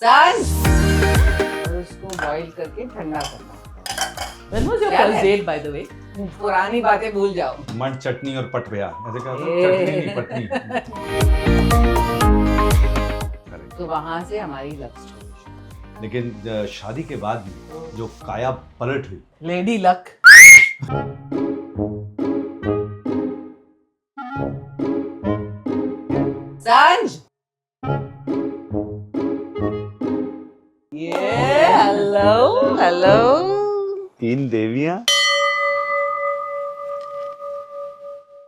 सन और उसको बॉईल करके ठंडा करना। When was your क्या first है? date, by the way? पुरानी बातें भूल जाओ। मड चटनी और पट गया ऐसे क्या होता ए। है? चटनी नहीं पटनी। Correct. तो वहां से हमारी लव स्टोरी। लेकिन शादी के बाद भी जो काया पलट हुई Lady luck. संज हेलो हेलो। तीन देवियां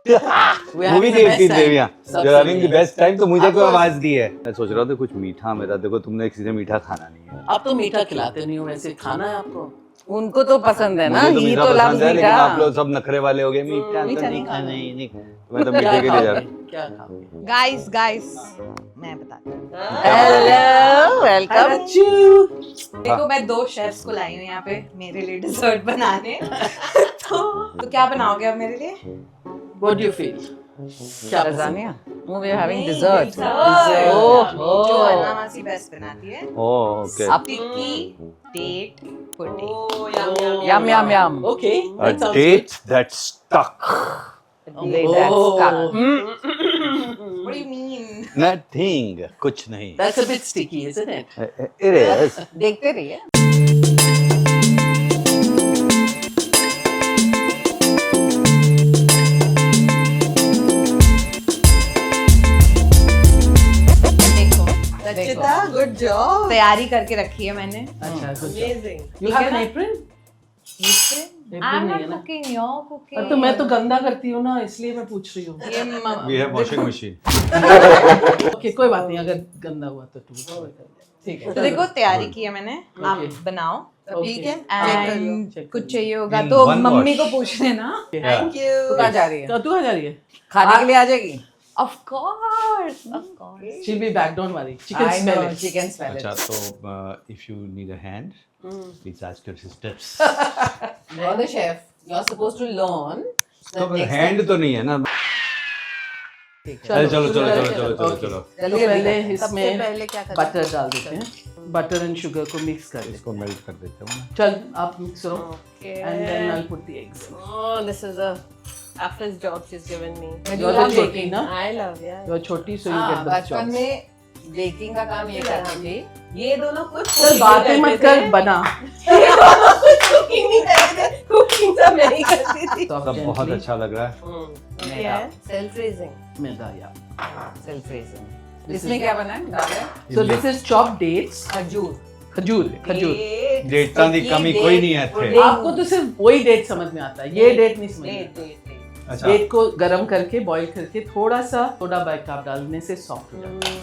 Having the best तीन time. देवियां सबसे You're having the बढ़िया। best time, तो मुझे Of कोई course. आवाज दी है। मैं सोच रहा था कुछ मीठा मेरा, देखो तुमने किसी से मीठा खाना नहीं है। आप तो मीठा खिलाते नहीं हो, वैसे खाना है आपको। उनको तो पसंद है ना, मुझे तो ही मीठा तो पसंद है, लव लेकिन मीठा। आप लोग सब नखरे वाले हो गए। मीठा मीठा तो नहीं नहीं खाना। नहीं मैं तो मीठे के लिए जा रहा हूँ। क्या खाओगे? गाइस मैं बताती हूँ। Hello welcome. देखो मैं 2 शेफ्स को लाई हूँ यहाँ पे मेरे लिए डिजर्ट बनाने। तो क्या बनाओगे आप मेरे लिए? What do you feel? क्या लजानिया। वी आर हैविंग नहीं, डिजर्ट। dessert। ओह जो अन्ना मासी बेस्ट बनाती है। Oh okay. अब sticky date pudding. Yum yum yum. Okay, A that sounds date that stuck. What do you mean? Nothing. कुछ नहीं। good. That's a bit sticky, isn't it? It is. देखते रहिए। देखो रचिता, गुड जॉब। तैयारी करके रखी है मैंने। अच्छा, good job. You have an apron? Apron I'm नहीं not है ना? cooking, you're cooking. तो मैं तो गंदा करती हूँ ना, इसलिए मैं पूछ रही हूँ। ये We have washing machine. Okay, कोई बात नहीं, अगर गंदा हुआ तो ठीक है। तो देखो तैयारी की है मैंने। आप Okay. बनाओ ठीक है। Check एंड कुछ करियो। चाहिए होगा In तो one मम्मी wash. को पूछ लेना। Yeah. तू कहाँ जा रही है? तो तू कहाँ जा रही है? खाने के लिए आ जाएगी? Of course, of course. She'll be back, don't worry. She can I smell know, it. she can smell अच्छा it. तो if you need a hand, please ask your sisters. You're the chef. You're supposed to learn. तो hand तो नहीं है ना। चलो चलो चलो चलो चलो चलो Okay. चलो। तो पहले इसमें पहले क्या करना है? बटर डाल देते हैं। बटर एंड शुगर को मिक्स कर देते इसको मेल्ट कर देता हूँ मैं। हैं। चल आप मिक्स करो Okay. And then I put the eggs. Oh, this is a toughest job she's given me. But You you are love the छोटी baking. ना? I love, yeah. You are छोटी सो यू हाँ, get the बचपन job. में baking का काम ये करती थी। ये दोनों कुछ चल बातें मत कर, बना। कुकिंग नहीं करते थे, कुकिंग सब मैं ही करती थी। तो सब बहुत अच्छा लग रहा है। क्या है? Self raising. मैदा या। Self raising. इसमें क्या बना है? दाल है? So this is chopped dates. खजूर। खजूर खजूर। डेटा की कमी कोई नहीं है थे। आपको तो सिर्फ वही डेट समझ में आता है, ये डेट नहीं समझ में आता। अच्छा डेट को गरम करके बॉईल करके थोड़ा सा सोडा बाइकार्ब डालने से सॉफ्ट हो जाता है।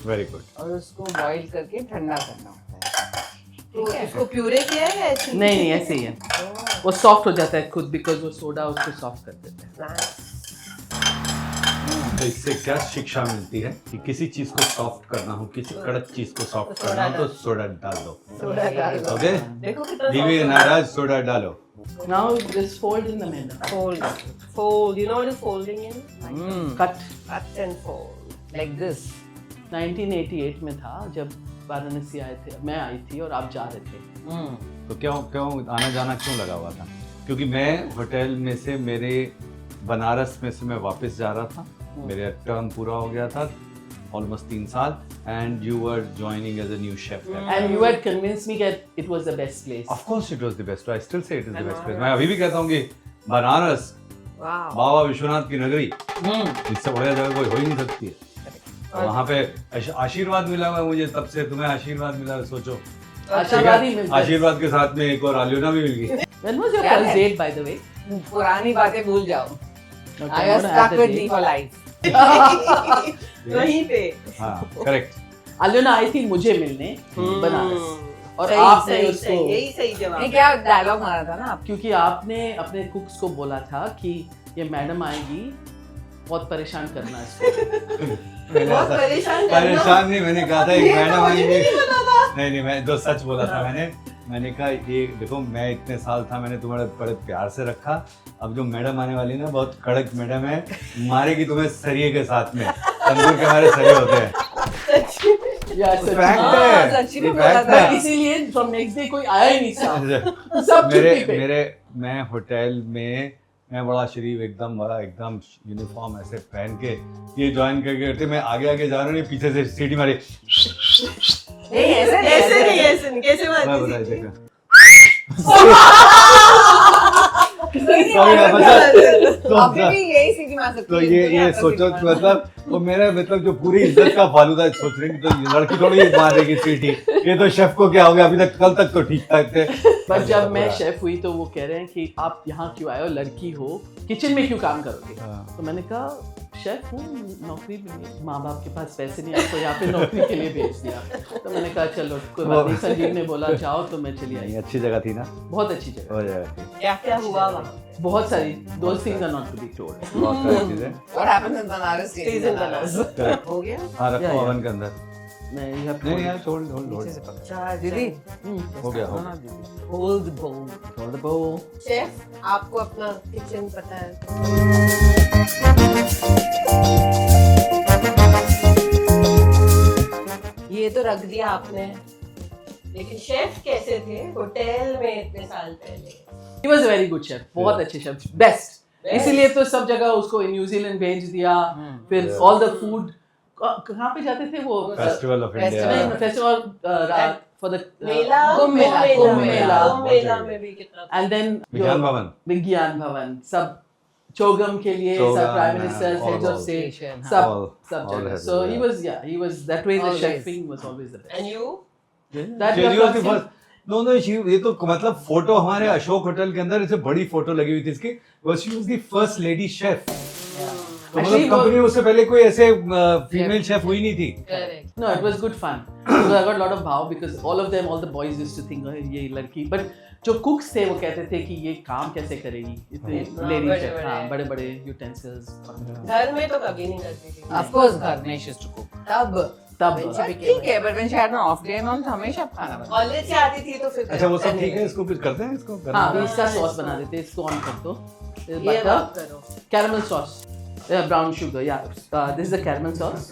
Very good. और उसको बॉईल करके ठंडा करना होता है। तो उसको प्यूरे किया है या ऐसे? नहीं नहीं ऐसे ही है, वो सॉफ्ट हो जाता है खुद, बिकॉज वो सोडा उसको सॉफ्ट कर देता है। तो इससे क्या शिक्षा मिलती है कि किसी चीज को सॉफ्ट करना हो, किसी कड़क चीज को सॉफ्ट करना हो तो सोडा डाल दो। सोडा डाल दो। ओके देखो कितना दीवी नाराज सोडा डालो। Now just fold in the maida. fold. Fold. You know what is folding in? Cut. Cut and fold. Like this. 1988 में था जब वाराणसी आए थे, मैं आई थी और आप जा रहे थे। तो क्यों क्यों आना जाना क्यों लगा हुआ था? क्योंकि मैं होटल में से मेरे बनारस में से मैं वापस जा रहा था, मेरा टर्म पूरा हो गया था ऑलमोस्ट 3 साल, and you were joining as a new chef. And you had convinced me that it was the best place. Of course it was the best, I still say it is the best place. मैं अभी भी कहता हूँ कि Banaras Wow. बाबा विश्वनाथ की नगरी, इससे बढ़िया जगह कोई हो ही नहीं सकती है। और वहाँ पे आशीर्वाद मिला हुआ है मुझे, तब से तुम्हें आशीर्वाद मिला है, सोचो। आशीर्वाद ही मिलता है। आशीर्वाद के साथ में एक और आलियोना भी मिल गई। When was your क्या first है? date, by the way? पुरानी बातें भूल जाओ। Okay, I I'm was gonna add stuck the with date. thee for life. वहीं पे। हाँ करेक्ट। अलियोना आई थी मुझे मिलने बनारस, और सही, आपने सही, उसको, सही, यही सही जवाब नहीं है। क्या डायलॉग मारा था ना आप? क्योंकि आपने अपने कुक्स को बोला था कि ये मैडम आएगी, बहुत परेशान करना इसको। बहुत परेशान करना। परेशान नहीं, मैंने कहा था एक मैडम आएंगी। नहीं मैं तो सच बोला था मैंने कहा ये देखो मैं इतने साल था, मैंने तुम्हारे बड़े प्यार से रखा, अब जो मैडम आने वाली ना बहुत कड़क मैडम है, मारेगी तुम्हें सरिये के साथ में, तंदूर के हमारे सरिये होते हैं। या सच फैक्ट में। हाँ, है, सच्ची में ये बोला fact था। है। इसीलिए फ्रॉम नेक्स्ट डे कोई आया ही नहीं साहब, सब मेरे छुट्टी पे। मेरे मैं होटल में मैं बड़ा शरीफ एकदम बड़ा एकदम यूनिफॉर्म ऐसे पहन के ये ज्वाइन करके मैं आगे आगे जा रहा हूँ, पीछे से सीटी मारी नहीं ऐसे नहीं कैसे मैं बात बताया थी देखा तो अभी भी यही सीटी मार सकती तो है, ये दुनिया का सोचो सीटी मारना। मतलब वो मेरा मतलब जो पूरी इज्जत का फालूदा सोच रहे हैं कि तो ये लड़की थोड़ी मारेगी सीटी, ये तो शेफ को क्या हो गया, अभी तक कल तक तो ठीक ठाक थे। पर जब मैं शेफ हुई तो वो कह रहे हैं कि आप यहाँ क्यों आए हो, लड़की हो, किचन में क्यों काम करोगे? हाँ। तो मैंने कहा शेफ हूँ, नौकरी भी नहीं, माँ बाप के पास पैसे नहीं, आपको यहाँ पे नौकरी के लिए भेज दिया। तो मैंने कहा चलो कोई बात नहीं, संजीव ने बोला जाओ तो मैं चली आई। नहीं अच्छी जगह थी ना, बहुत अच्छी जगह, हो जाएगा थी क्या क्या हुआ वहाँ बहुत सारी, those things are not to be told। बहुत सारी चीजें। What happens in Banaras stays in Banaras. Correct। हो गया हाँ रखो या, या। ओवन के अंदर। मैं you have नहीं told- यार छोड़ छोड़ छोड़ अच्छा दीदी हो गया हो गया। होल्ड बोल Hold the bowl। शेफ आपको अपना किचन पता है ये तो रख दिया आपने, लेकिन शेफ कैसे थे होटल में इतने साल पहले? He was a very good chef, बहुत अच्छे शेफ, बेस्ट। इसीलिए तो सब जगह उसको न्यूजीलैंड भेज दिया, फिर Yeah. ऑल द फूड कहाँ पे जाते थे वो festival of Festival। India. Festival for the mela Kumbh Mela, Kumbh Mela. मेला में भी कितना एंड देन विज्ञान भवन। विज्ञान भवन, सब चोगम के लिए सब CHOGM, prime minister, all heads of all. State, Station, सब all सब had जगह। it, So he yeah. was, yeah, he was that way, the Always. chefing was always the best। And you That She you was have the seen? first- No, no, ये तो मतलब photo हमारे Ashok hotel के अंदर ऐसे बड़ी photo लगी हुई थी इसकी, she was the first lady chef. तो Actually, मतलब कंपनी में उससे पहले कोई ऐसे फीमेल Chef. शेफ हुई नहीं थी। Correct No, it was good fun. Because I got a lot of भाव because all of them, all the boys used to think "Oh, ये लड़की, but जो cooks थे वो कहते थे कि ये काम कैसे करेगी, इतने हाँ, लेडी बड़े शेफ, बड़े। हाँ बड़े बड़े utensils। घर में तो कभी नहीं करती थी Of course, घर में she used to cook. तब But ठीक है, but when she had an off day and all, हमेशा खाना बनाती। कॉलेज से आती थी तो फिर अच्छा वो सब ठीक है, इसको कुछ करते हैं इसको हाँ अभी इसका सॉस बना देते हैं, इसको ऑन कर दो। ये बात बटर, करो caramel sauce, brown sugar, yeah. This is the caramel sauce.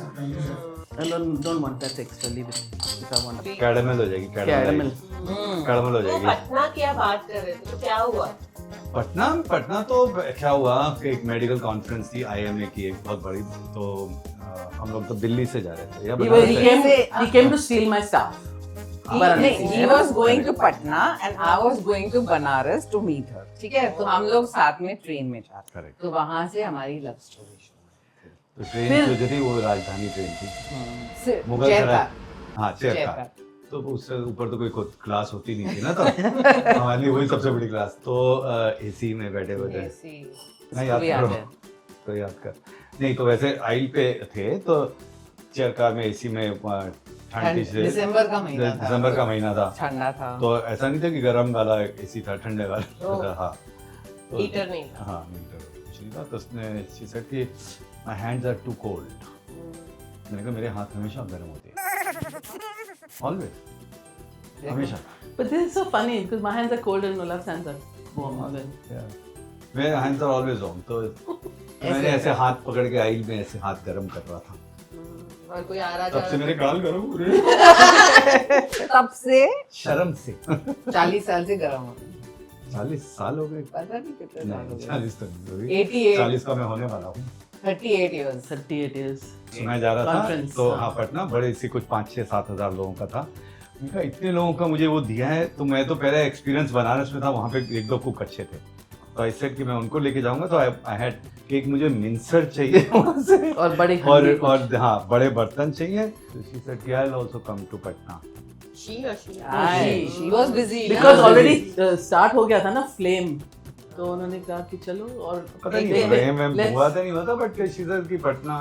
I don't want that extra, leave it. If I want caramel हो जाएगी, caramel. कैरामल हो तो जाएगी। पटना की आप बात कर रहे थे तो क्या हुआ? पटना तो क्या हुआ कि एक मेडिकल कॉन्फ्रेंस थी आईएमए की एक बहुत बड़ी, तो हम लोग तो दिल्ली से जा रहे थे या He बनारस से। came to steal my staff. He was going to Patna and I was going to Banaras to meet her. ठीक है, तो हम लोग साथ में ट्रेन में जाते, Correct। तो वहाँ से हमारी लव स्टोरी तो ट्रेन जो थी वो राजधानी ट्रेन थी, शुरू। मुगल चेयर सराय, का, हाँ चेयर चेयर का। का। तो उससे ऊपर तो कोई क्लास होती नहीं थी ना, तो हमारे लिए वही सबसे बड़ी क्लास। तो एसी में बैठे हुए थे, नहीं याद भी याद करो है। तो याद कर, नहीं तो वैसे आइल पे थे तो चेयर कार में एसी में ठंडी से दिसंबर का महीना था। दिसंबर का महीना था, ठंडा था। तो ऐसा नहीं था कि गर्म वाला एसी था, ठंडे वाला था। हाँ तो हीटर नहीं था। हाँ हीटर कुछ नहीं था। तो उसने she said कि my hands are too cold। मैंने कहा मेरे हाथ हमेशा गर्म होते हैं, ऑलवेज, हमेशा। But this is so funny because my hands are cold and Olaf's hands are warm. मेरे हैंड्स आर ऑलवेज वार्म। तो मैंने ऐसे हाथ पकड़ के आइल में ऐसे हाथ गर्म कर रहा था, और कोई आ रहा तब से मेरे गाल गर्म हो रहे हैं। तब से शर्म से 40 साल से गर्म हो गई। 40 साल हो गए, पता नहीं कितने साल हो नहीं गए। 40 तो नहीं हुई, 88 40 का मैं होने वाला हूँ। 38 years। 38 years. सुना जा रहा था Conference, तो हाँ। हाँ पटना बड़े से कुछ 5-6-7 हजार लोगों का था। मैंने कहा इतने लोगों का मुझे वो दिया है, तो मैं तो पहले एक्सपीरियंस बनारस में था, वहाँ पे 1-2 कुक अच्छे थे, तो आई सेड कि मैं उनको लेके जाऊंगा। तो आई हैड कि एक मुझे मिंसर चाहिए वहाँ से, और बड़े और हंडी कुछ। हाँ बड़े बर्तन चाहिए। तो शी सेड कि I will also come to Patna. She or she? She was busy। Because ना। already start हो गया था ना फ्लेम, तो उन्होंने कहा कि चलो और पता नहीं ले- रहे में let's- हुआ तो नहीं होता, बट शी सेड कि पटना,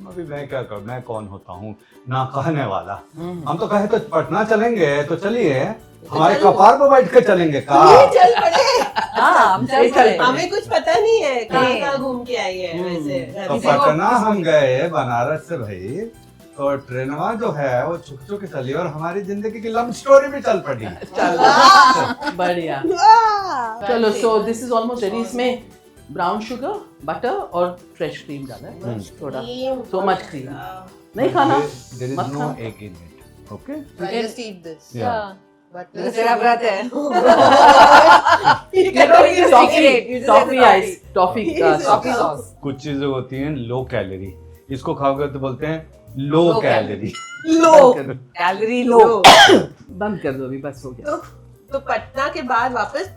अभी मैं क्या करूँ, मैं कौन होता हूँ ना कहने वाला। हम तो कहे तो पटना चलेंगे, तो चलिए हमारे कपार पर बैठ के चलेंगे का। चल पड़े। हाँ, हम चल पड़े। हमें कुछ पता नहीं है कहाँ नहीं। कहाँ घूम के आई है वैसे। तो किसी को- पटना हम गए बनारस से भाई, तो ट्रेनवा जो है वो छुक छुक के चली और हमारी जिंदगी की लव स्टोरी भी चल पड़ी। बढ़िया। चलो so this is almost ready. इसमें ब्राउन शुगर, बटर और फ्रेश क्रीम डाला है थोड़ा, Cream, so much cream। नहीं खाना, देयर इज मत नो खाना। Egg in it. Okay. I just eat this. Yeah. But तो तेरा व्रत है टॉफी सॉस कुछ चीजें होती हैं लो कैलोरी, इसको खाओगे तो बोलते हैं लो Low कैलोरी। कैलोरी लो बंद कर दो अभी, बस हो गया। तो पटना के बाद वापस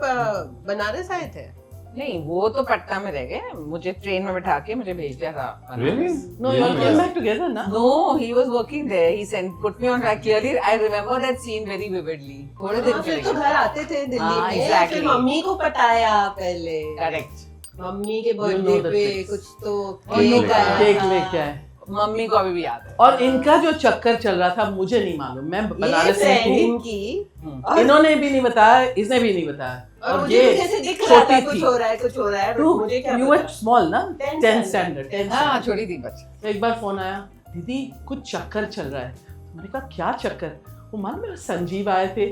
बनारस आए थे? नहीं वो तो पटना में रह गए, मुझे ट्रेन में बैठा के मुझे भेज दिया था Really? No, you all came back together ना? No, he was working there. He put me on track. Clearly, I remember that scene very vividly. थोड़े दिन के फिर तो लिए। घर आते थे दिल्ली हाँ, में, exactly. फिर मम्मी को पटाया पहले। Correct. मम्मी के know बर्थडे the पे tricks. कुछ तो केक केक आया केक था। लेके आए। मम्मी को अभी भी याद है। और इनका जो चक्कर चल रहा था मुझे नहीं मालूम, मैं ये बनारस में फ्रेंड थी, इनकी और इन्होंने भी नहीं बताया, इसने भी नहीं बताया। और और मुझे ये भी जैसे दिख रहा था छोटी कुछ थी। हो रहा है कुछ हो रहा है, तू मुझे क्या यू पता। वर स्मॉल ना, 10th 10th स्टैंडर्ड। हाँ छोटी थी बच्ची। एक बार फोन आया, दीदी कुछ चक्कर चल रहा है। मैंने कहा क्या चक्कर? वो मान मेरा संजीव आए थे,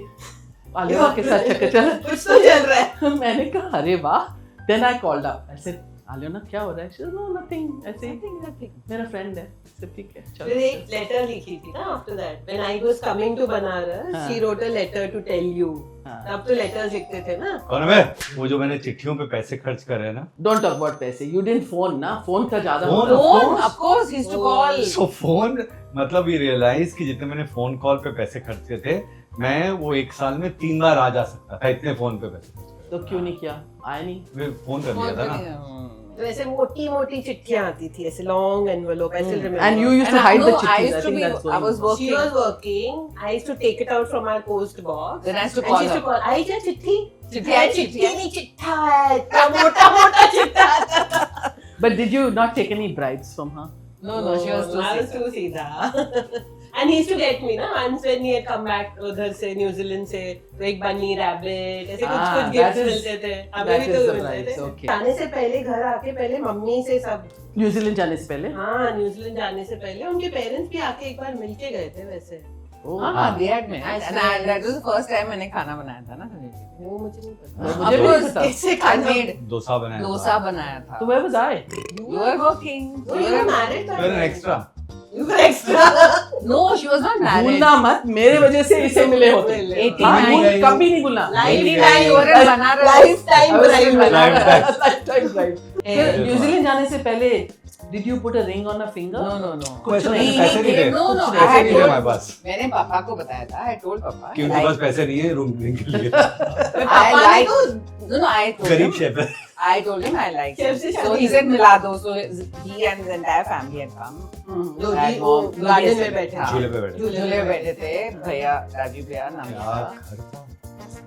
आलिया के साथ चक्कर चल कुछ तो चल रहा है। रहा है। मैंने कहा अरे वाह। Then I called up, I said Alia क्या हो रहा है? नो नथिंग, ऐसे ही मेरा फ्रेंड है, सब ठीक है फिर एक चलो। लेटर लिखी थी ना after that when I was coming to Banaras हाँ। She wrote a letter to tell you. हाँ। तब तो लेटर्स लिखते थे ना। और मैं वो जो मैंने चिट्ठियों पे पैसे खर्च करे हैं ना, डोंट टॉक अबाउट पैसे, यू डिडंट फोन ना, फोन का ज्यादा फोन? होता है। Phone, of course, he used to call. So phone मतलब ये रियलाइज कि जितने मैंने फोन कॉल पे पैसे खर्च किए थे, मैं वो एक साल में 3 बार आ जा सकता था, इतने फोन पे पैसे खर्च करे। तो क्यों नहीं किया? आए नहीं? मैं फोन कर लिया था ना। तो ऐसे मोटी मोटी चिट्ठियां आती थी, ऐसे लॉन्ग एनवेलप, ऐसे remember. And you used to And hide the no, I chittis. I used to think be, that's I was going. She working. was working. I used to take it out from our post box. Then I used to And call she used to her. call, आई क्या चिट्ठी? चिट्ठी आई, चिट्ठी चिट्ठी आई। नहीं चिट्ठा है, इतना मोटा मोटा चिट्ठा था। But did you not take any bribes from her? No, no, she was too I was sick. too सीधा। And he used to get me ना, once when he had come back उधर से न्यूजीलैंड से, तो एक बनी rabbit, ऐसे कुछ कुछ that गिफ्ट्स is- मिलते थे। हमें that भी is तो the मिलते bribes, थे। okay. जाने से पहले घर आके पहले मम्मी से सब, न्यूजीलैंड जाने से पहले? हाँ न्यूजीलैंड जाने से पहले उनके पेरेंट्स भी आके एक बार मिल के गए थे वैसे। Oh, हाँ, they had met. I And that was the first time मैंने खाना बनाया था ना संजय जी के लिए। वो मुझे नहीं पता। मुझे भी Of नहीं course, पता। कैसे I खाना? made डोसा बनाया डोसा बनाया था। So where was I? You were working. Oh, you were married? फिर extra You were extra. No, she was not married. भूलना मत, मेरे वजह से इसे मिले होते। 89. हाँ, भूल- कभी नहीं भूलना। 89, you were in Banaras. Lifetime I was in bribe. Banaras. Lifetime bribe. Eh, फिर न्यूजीलैंड जाने से पहले did you put a ring on a finger? No, no, no. कुछ पैसे नहीं। पैसे नहीं थे, No, no, कुछ I पैसे had नहीं थे told- हमारे पास, मैंने पापा को बताया था. I told पापा. कि उनके पास पैसे नहीं है रूम के लिए। I पापा ने like. तो No, no, I told गरीब him. शेफ है। I told him I like chef him. से So शादी he said हुई। मिला दो. So he and his entire family had come. Lodhi वो गार्डन में बैठे हाँ. झूले पे बैठे। झूले पे बैठे थे. भैया राजीव भैया नाम क्या था. घर था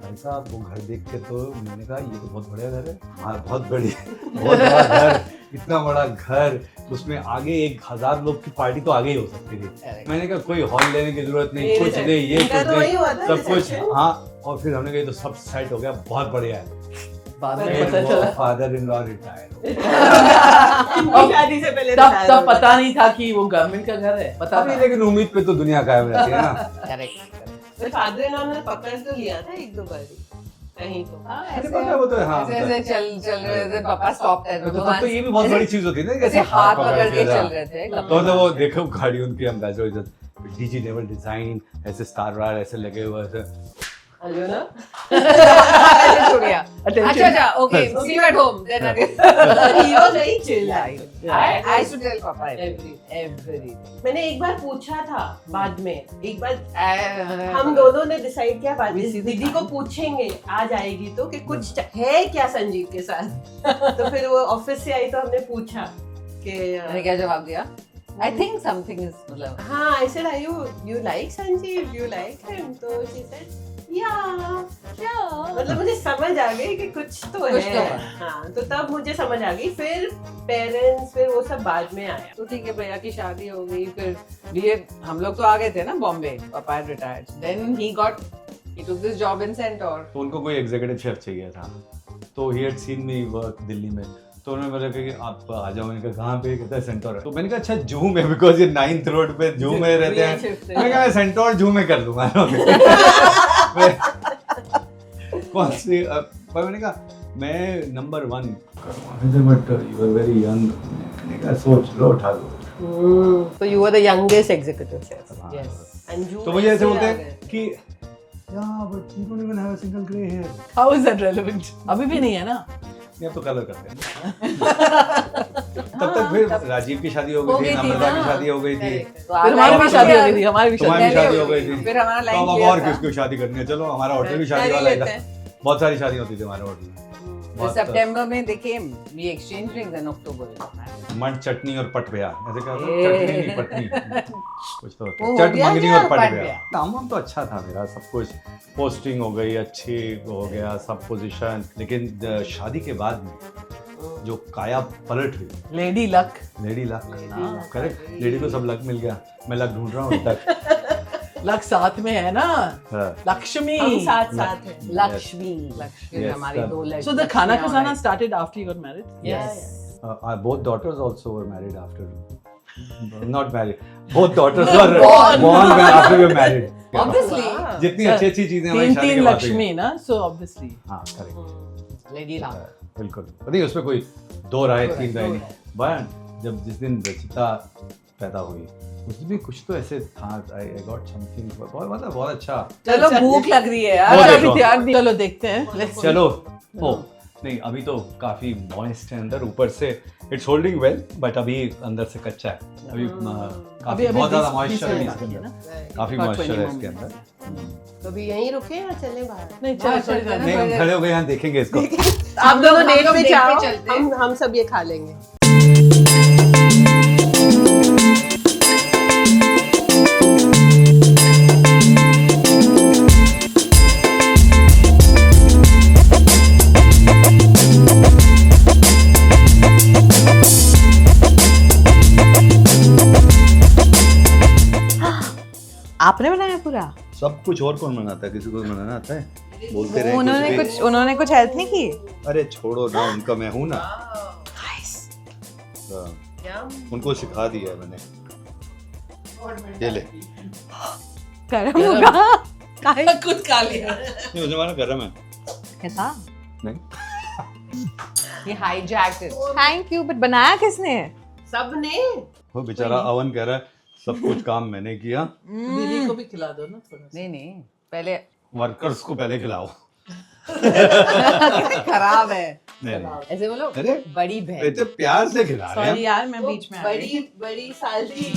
भाई साहब, वो घर देख के तो मैंने कहा ये तो बहुत बढ़िया घर है। हाँ बहुत बहुत बड़ा घर, इतना बड़ा घर, उसमें आगे 1000 लोग की पार्टी तो आगे ही हो सकती थी। Correct. मैंने कहा कोई हॉल लेने की जरूरत नहीं, मेरे कुछ से- दे, ये इनका कुछ तो वही हुआ दे, था सब कुछ। reception। हाँ, और फिर हमने कहा ये तो सब सेट हो गया, बहुत बढ़िया है। बाद में पता चला। Father in law retire. इनकी शादी से पहले तब retire तब हो गए। पता नहीं था कि वो गवर्नमेंट का घर है, पता अभी था। लेकिन उम्मीद पे तो दुनिया कायम रहती है ना। Correct. मेरे फादर इन लॉ ने पकड़ तो लिया था एक दो बार कहीं तो। हाँ, अरे ऐसे पता है वो तो, हाँ, ऐसे पता है। ऐसे चल रहे थे. पापा stop कर तो तब तो ये भी बहुत बड़ी चीज होती है ना, ऐसे कैसे हाथ पकड़ के जा। चल रहे थे. तो वो देखो गाड़ी उनकी हम बैठे हुए डीजी नेवल डिजाइन, ऐसे स्टार वार ऐसे लगे हुए ऐसे। हेलो ना। ऐसे छोड़ दिया. Attention. अच्छा, okay. See you at home. Then again. He was very chill. I used to tell Papa everything. मैंने एक बार पूछा था बाद में, एक बार हम हम दोनों ने डिसाइड किया बाद में We see the दीदी को पूछेंगे आ जाएगी तो कि कुछ है क्या संजीव के साथ। तो फिर वो ऑफिस से आई तो हमने पूछा कि मैंने क्या जवाब दिया? I think something is मतलब हाँ I said are you like Sanjeev, you like him? तो she said मतलब मुझे समझ आ गई कि कुछ तो कुछ है। तो है। हाँ तो तब मुझे समझ आ गई। फिर पेरेंट्स, फिर वो सब बाद में आया। तो ठीक है, भैया की शादी हो गई. फिर ये हम लोग तो आ गए थे ना बॉम्बे. पापा had retired. Then he took this job in Centaur. तो उनको कोई एग्जीक्यूटिव शेफ चाहिए था, तो he had seen me work Delhi में। तो उन्होंने बोला कि आप आ जाओ। मैंने कहा कहाँ पे? कहता है सेंटोर है। तो मैंने कहा अच्छा जू में, बिकॉज ये 9th रोड पे जू में रहते हैं। मैंने कहा मैं सेंटोर जू में कर लूंगा। कौन सी? पर मैंने कहा मैं नंबर 1 but you are very young. मैंने कहा सोच लो, उठा लो। So you were the youngest executive chef. हाँ। Yes. अंजू तो मुझे ऐसे बोलते आ हैं गए। कि yeah but you don't even have a single gray hair. How is that relevant? अभी भी नहीं है ना? ये तो कलर करते हैं। तब तक फिर राजीव की शादी हो गई थी, नम्रता की शादी हो गई थी, तो आप फिर हमारी भी like शादी हो clear- गई थी, हमारी भी तुम्हारी भी शादी शादी हो गई थी। फिर हमारा तो लाइन अब क्लियर और था। किसकी शादी करनी है, चलो हमारा होटल भी शादी कर ही वाला ही लेते था। हैं। बहुत सारी शादी होती थी हमारे होटल में। तो बहुत सितंबर में देखिए we exchanged rings in October. मंड चटनी और पट गया, ऐसे क्या होता ए। है? चटनी नहीं पटनी कुछ तो होता वो है। हो चट गया मंगनी क्या? और पट पट गया। गया। काम वाम तो अच्छा था मेरा, सब कुछ पोस्टिंग हो गई, अच्छी हो गया सब पोजीशन, लेकिन शादी के बाद में जो काया पलट हुई, lady luck. Lady luck, correct, lady को सब लक मिल गया, मैं लक ढूंढ रहा हूँ अभी तक। लक साथ में है ना, हाँ। लक्ष्मी। हम साथ साथ हैं। लक्ष्मी। फिर Yes, हमारी sir. दो लड़कियां So the खाना और खजाना आई। started after you got married? Yes. Both daughters also were married after, not married. Both daughters were Born. born after we were married. Obviously. Wow. जितनी अच्छी अच्छी चीजें हमारी तीन शादी के तीन बाद हुई। लक्ष्मी ना, so obviously. हाँ करेक्ट, Lady luck. बिल्कुल। नहीं उसमें कोई दो राय तीन राय नहीं, बट जब जिस दिन रचिता पैदा हुई उस दिन भी कुछ तो ऐसे था, आई गॉट समथिंग, बहुत मतलब बहुत अच्छा। चलो भूख लग रही है वो यार। देखो। अभी ध्यान नहीं, चलो देखते हैं। Let's see. चलो ओ नहीं अभी तो काफी मॉइस्ट है अंदर, ऊपर से इट्स होल्डिंग वेल, बट अभी अंदर से कच्चा है अभी, काफी अभी बहुत ज्यादा 20 मॉइस्चर है मिनट इसके बाकी है अंदर, ना? काफी About मॉइस्चर है 20 इसके minutes. अंदर। तो अभी यहीं रुके या चले बाहर? नहीं हाँ, चलो चलते हैं। नहीं हम खड़े हो गए यहाँ देखेंगे इसको। आप दोनों हम डेट लोग पे date जाओ, पे चलते हैं। हम सब ये खा लेंगे। आपने बनाया पूरा? सब कुछ और कौन बनाता है, किसी को बनाना आता है? बोलते रहे उन्होंने कुछ हेल्प नहीं की? अरे छोड़ो ना, उनका मैं हूँ ना। हाँ, उनको सिखा दिया है मैंने। ये ले, गरम होगा? खुद खा लिया। नहीं उस जमाना गरम है। कैसा? नहीं He hijacked it. Thank you, but बनाया किसने? सबने वो बेचारा अवन कह रहा है सब कुछ काम मैंने किया, दीदी को भी खिला दो ना थोड़ा सा। नहीं नहीं पहले वर्कर्स को पहले खिलाओ। खराब है। नहीं नहीं, ऐसे बोलो अरे बड़ी बहन। इतने प्यार से खिला रहे सॉरी हैं। यार, मैं बीच में आ गई। बड़ी बड़ी साली।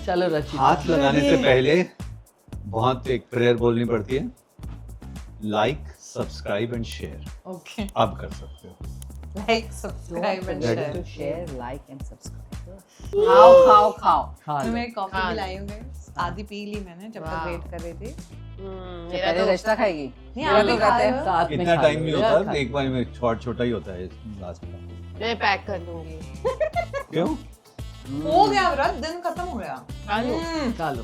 चलो रचिता। हाथ लगाने से पहले बहुत एक प्रेयर बोलनी पड़ती है, like subscribe and share. Okay, अब कर सकते हो। Like subscribe and Ready? Share. to share, like and subscribe. खाओ खा तो लो। मैं कॉफी हाँ। भी लाई हूँ guys। आधी पी ली मैंने जब तक वाह। वेट कर रही थी। मेरा पहले तो रश्ता खाएगी। नहीं, मेरा आप भी तो खा कहते रहे हैं हो। साथ में इतना खा टाइम लो, नहीं यार, होता, खा एक बार में छोटा ही होता है लास्ट में। मैं पैक कर दूंगी। क्यों? हो गया व्रत, दिन खत्म हो गया। खा लो। खा लो।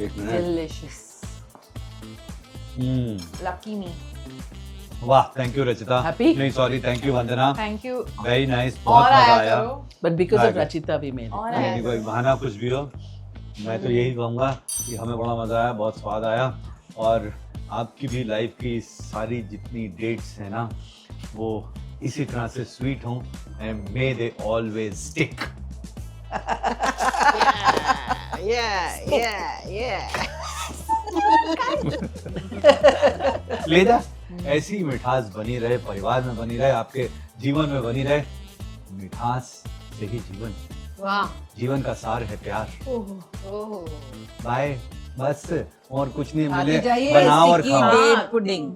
एक मिनट। Delicious. लकी मी। वाह, थैंक यू रचिता। Happy? नहीं sorry, thank you Vandana. Thank you. Very nice, बहुत और मजा आया आया। करो। But because of Okay. Rachita we made it. और नहीं, आया नहीं, कोई बहाना कुछ भी हो, मैं तो यही कहूँगा कि हमें बड़ा मजा आया, बहुत स्वाद आया, और आपकी भी लाइफ की सारी जितनी डेट्स हैं ना वो इसी तरह से स्वीट हों, and may they always stick. ले जा, ऐसी मिठास बनी रहे, परिवार में बनी रहे, आपके जीवन में बनी रहे। मिठास से ही जीवन, वाह। जीवन का सार है प्यार। ओह। बाय, बस और कुछ नहीं, खाली मिले जाइए बनाओ और sticky खाओ। date pudding.